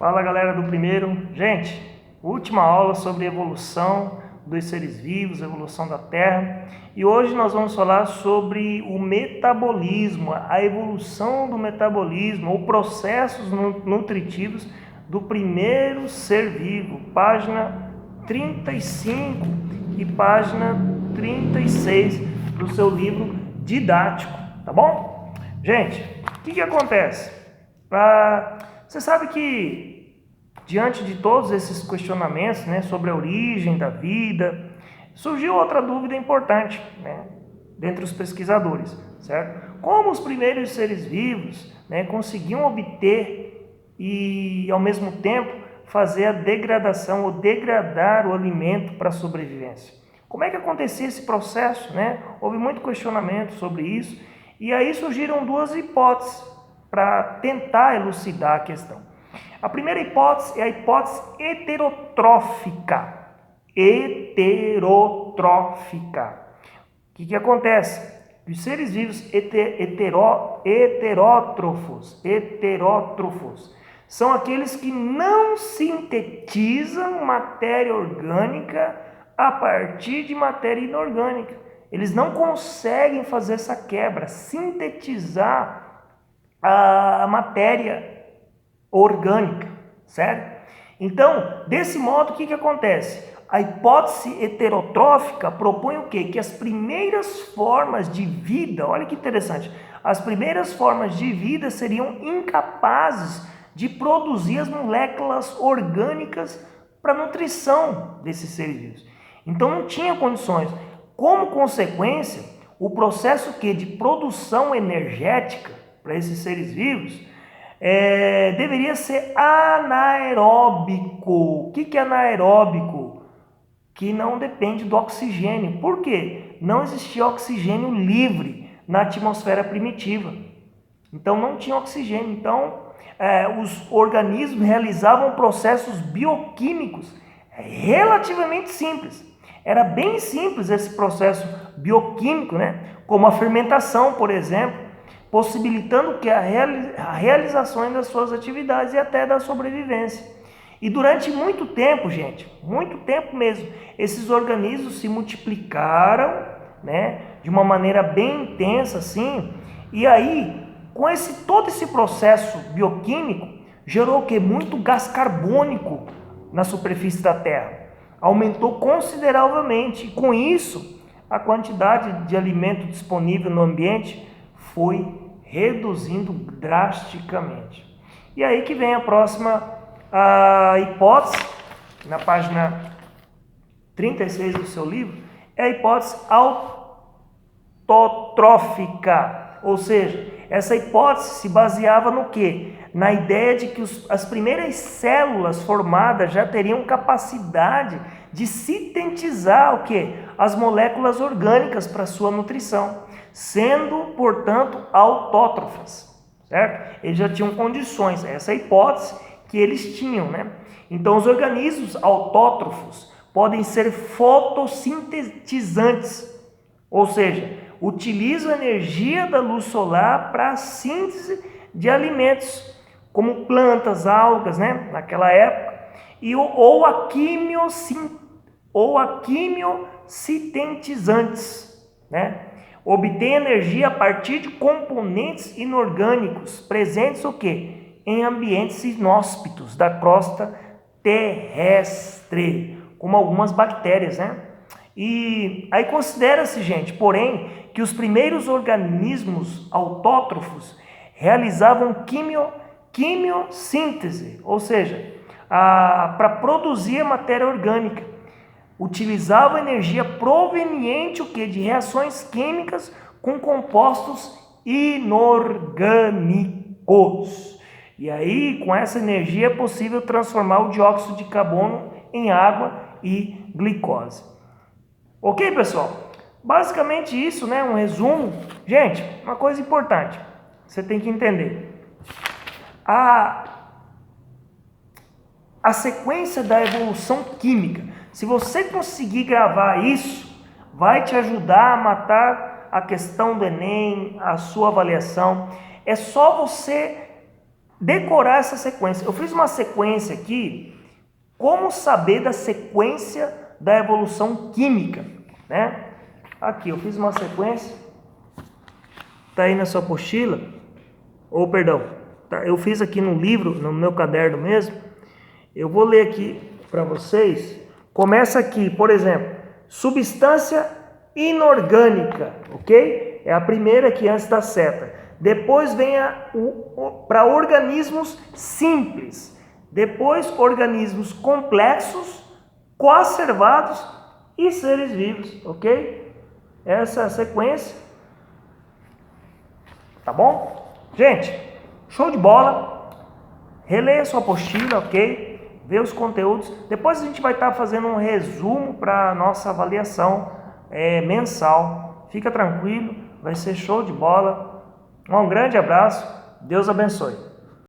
Fala galera do primeiro. Gente, última aula sobre evolução dos seres vivos, evolução da Terra. E hoje nós vamos falar sobre o metabolismo, a evolução do metabolismo ou processos nutritivos do primeiro ser vivo. Página 35 e página 36 do seu livro didático, tá bom? Gente, o que acontece? Você sabe que diante de todos esses questionamentos, sobre a origem da vida, surgiu outra dúvida importante, dentre os pesquisadores, certo? Como os primeiros seres vivos, conseguiam obter e, ao mesmo tempo, fazer a degradação ou degradar o alimento para a sobrevivência? Como é que acontecia esse processo, Houve muito questionamento sobre isso, e aí surgiram duas hipóteses para tentar elucidar a questão. A primeira hipótese é a hipótese heterotrófica. Heterotrófica. O que acontece? Os seres vivos heterótrofos são aqueles que não sintetizam matéria orgânica a partir de matéria inorgânica. Eles não conseguem fazer essa quebra, sintetizar a matéria orgânica, certo? Então, desse modo, o que acontece? A hipótese heterotrófica propõe o quê? Que as primeiras formas de vida, olha que interessante, as primeiras formas de vida seriam incapazes de produzir as moléculas orgânicas para a nutrição desses seres vivos. Então, não tinha condições. Como consequência, o processo de produção energética para esses seres vivos deveria ser anaeróbico. O que é anaeróbico? Que não depende do oxigênio. Por quê? Não existia oxigênio livre na atmosfera primitiva. Então não tinha oxigênio. Então os organismos realizavam processos bioquímicos relativamente simples. Era bem simples esse processo bioquímico, como a fermentação, por exemplo, possibilitando que a realização das suas atividades e até da sobrevivência. E durante muito tempo, gente, muito tempo mesmo, esses organismos se multiplicaram, de uma maneira bem intensa, assim, e aí, com todo esse processo bioquímico, gerou muito gás carbônico na superfície da Terra. Aumentou consideravelmente, e com isso, a quantidade de alimento disponível no ambiente foi reduzindo drasticamente. E aí que vem a próxima hipótese, na página 36 do seu livro, é a hipótese autotrófica, ou seja, essa hipótese se baseava no quê? Na ideia de que as primeiras células formadas já teriam capacidade de sintetizar o quê? As moléculas orgânicas para sua nutrição, sendo, portanto, autótrofas, certo? Eles já tinham condições, essa é a hipótese que eles tinham, Então, os organismos autótrofos podem ser fotossintetizantes, ou seja, utilizam a energia da luz solar para a síntese de alimentos, como plantas, algas, naquela época, ou a quimiosintetizantes, obtém energia a partir de componentes inorgânicos presentes em ambientes inóspitos da crosta terrestre, como algumas bactérias, E aí considera-se, gente, porém, que os primeiros organismos autótrofos realizavam quimiossíntese, ou seja, para produzir a matéria orgânica. Utilizavam energia proveniente de reações químicas com compostos inorgânicos. E aí, com essa energia, é possível transformar o dióxido de carbono em água e glicose. Ok, pessoal? Basicamente isso, um resumo. Gente, uma coisa importante, você tem que entender. A sequência da evolução química, se você conseguir gravar isso, vai te ajudar a matar a questão do Enem, a sua avaliação. É só você decorar essa sequência. Eu fiz uma sequência aqui, como saber da sequência da evolução química, né? Aqui, eu fiz uma sequência, tá aí na sua apostila, ou perdão, tá, eu fiz aqui no livro, no meu caderno mesmo. Eu vou ler aqui para vocês. Começa aqui, por exemplo, substância inorgânica, ok? É a primeira aqui antes da seta. Depois vem para organismos simples. Depois organismos complexos, coacervados e seres vivos, ok? Essa é a sequência. Tá bom? Gente, show de bola. Releia sua apostila, ok? Vê os conteúdos. Depois a gente vai estar fazendo um resumo para a nossa avaliação mensal. Fica tranquilo, vai ser show de bola. Um grande abraço. Deus abençoe.